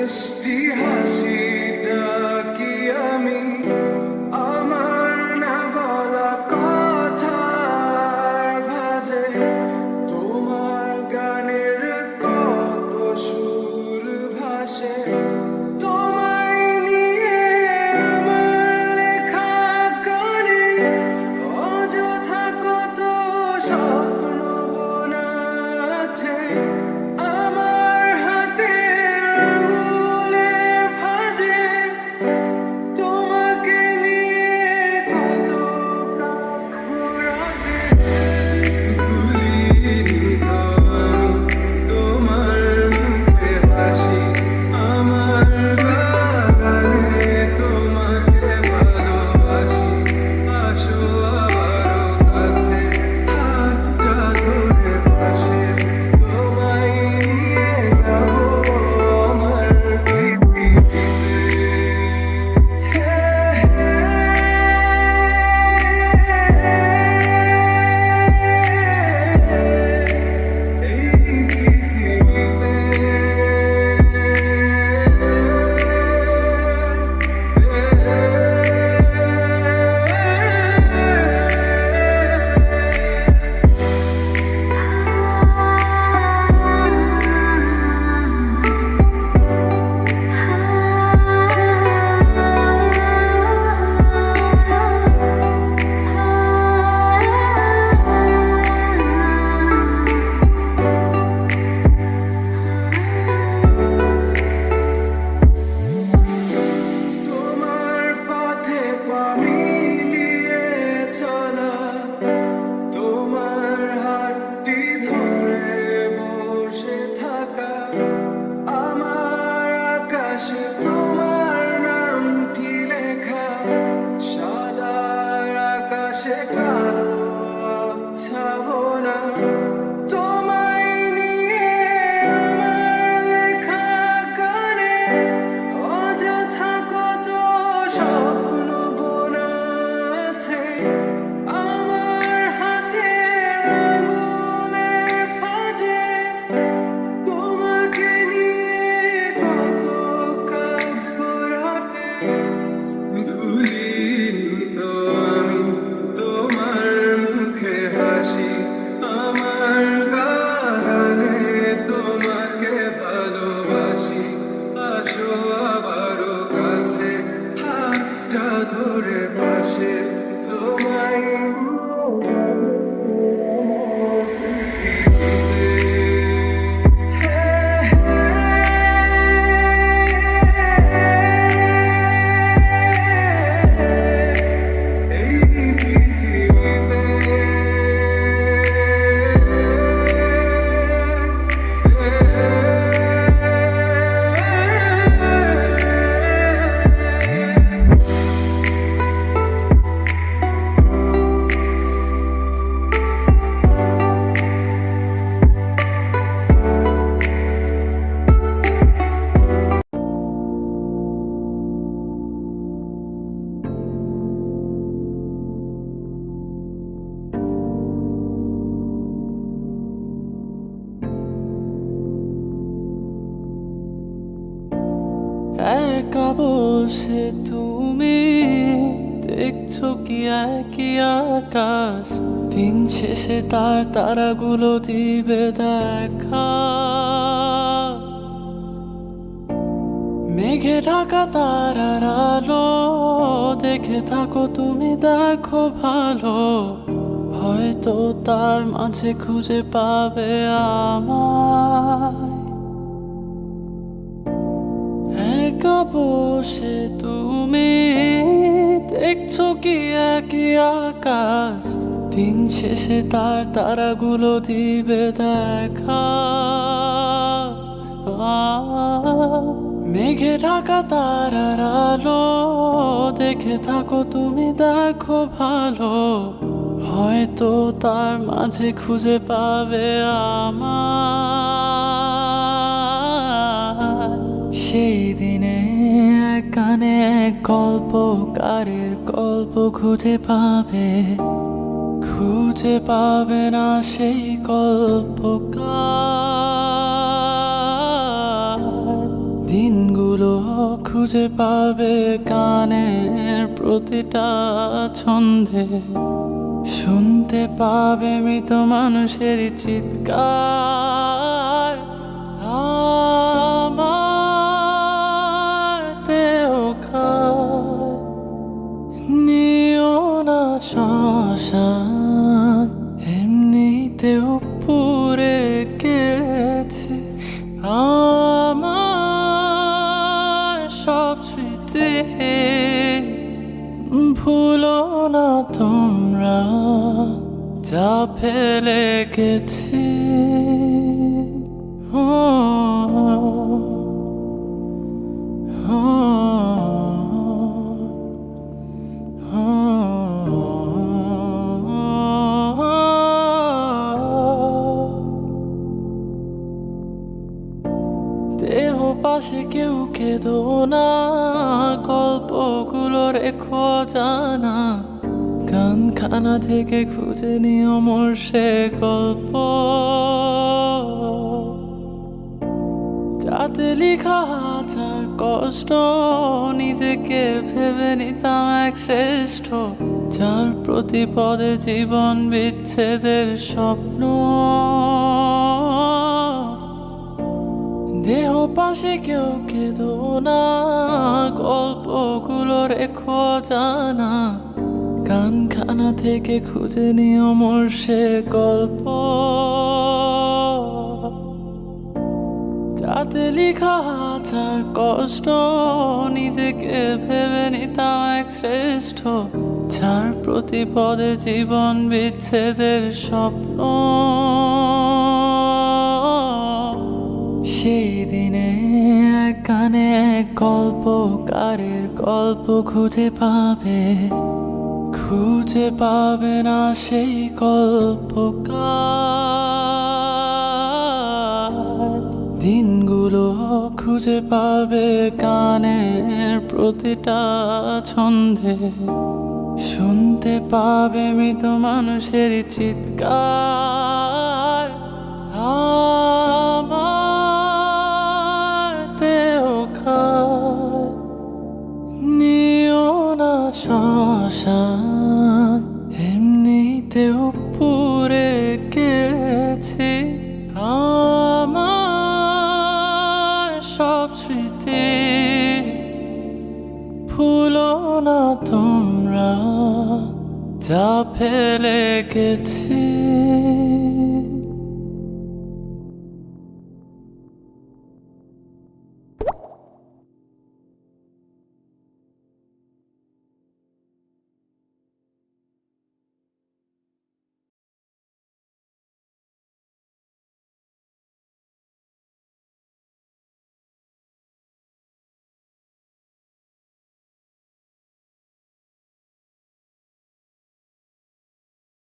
মিষ্টি হাসিটা কি আমি আমার না বলা কথার ভাঁজে তোমার গানের কত সুর ভাসে তোমায় নিয়ে আমার লেখা গানে অযথা কত স্বপ্ন বোনা আছে আমার হাতে আঙুলের ভাঁজে তোমাকে নিয়ে কত ঘোরাবে ভুলিনি তো আমি তোমার মুখে হাসি আমার গানে তোমাকে ভালোবাসি আসো আবারও কাছে হাতটা ধরে পাশে তোমায় নিয়ে যাবো আমার পৃথিবীতে তোমার পথে পা মিলিয়ে চলা তোমার হাতটি ধরে বসে থাকা আমার আকাশে তোমার নামটি লেখা সাদা আকাশে কালো আবছাবনা তোমায় নিয়ে আমার লেখা গানে অযথা কত স্বপ্ন বোনা আছে আমার হাতে আঙুলের ভাঁজে তোমাকে নিয়ে কত কাব্য রাতে ভুলিনি তো আমি তোমার মুখে হাসি আমার গানে তোমাকে ভালোবাসি আসো আবারও কাছে হাতটা ধরে পাশে তোমায় একা বসে তুমি দেখছো কি একই আকাশ দিন শেষে তার তারাগুলো দিবে দেখা মেঘে ঢাকা তারার আলো দেখে থাকো তুমি দেখো ভালো হয়তো তার মাঝে খুঁজে পাবে আমায় একা বসে তুমি দেখছো কি একই আকাশ দিন শেষে তার তারাগুলো দিবে দেখা মেঘে ঢাকা তারার আলো দেখে থাকো তুমি দেখো ভালো হয়তো তার মাঝে খুঁজে পাবে আমায় সেই দিনে এক গানে এক গল্পকারের গল্প খুঁজে পাবে না সেই গল্পকার দিনগুলো খুঁজে পাবে গানের প্রতিটা ছন্দে, শুনতে পাবে মৃত মানুষের চিৎকার। আমার দেহ খায় নিও না শ্মশান, এমনিতেও পুড়ে গেছে আমার সব স্মৃতি। ভুলো না তোমরা যা ফেলে গেছি। ও, ও, ও, দেহ পাশে কেউ কেঁদো না, গল্পগুলো রেখো জানা, গানখানা থেকে খুঁজে নিও মোর সে গল্প, যাতে লিখা হাজার কষ্ট নিজেকে ভেবে নিতাম এক শ্রেষ্ঠ, যার প্রতি পদে জীবন বিচ্ছেদের স্বপ্ন। দেহ পাশে কেউ কেঁদো না, গল্পগুলো রেখো জানা, গানখানা থেকে খুঁজে নিও মোর সে গল্প, যাতে লিখা হাজার কষ্ট নিজেকে ভেবে নিতাম এক শ্রেষ্ঠ, যার প্রতি পদে জীবন বিচ্ছেদের স্বপ্ন। সেই দিনে এক গানে এক গল্পকারের গল্প খুঁজে পাবে না সেই গল্পকার। দিনগুলো খুঁজে পাবে গানের প্রতিটা ছন্দে, শুনতে পাবে মৃত মানুষের চিৎকার। আমার দেহ খায় নিও না শ্মশান, এমনিতেও পুড়ে গেছি আমার সব স্মৃতি। ভুলো না তোমরা যা ফেলে গেছি।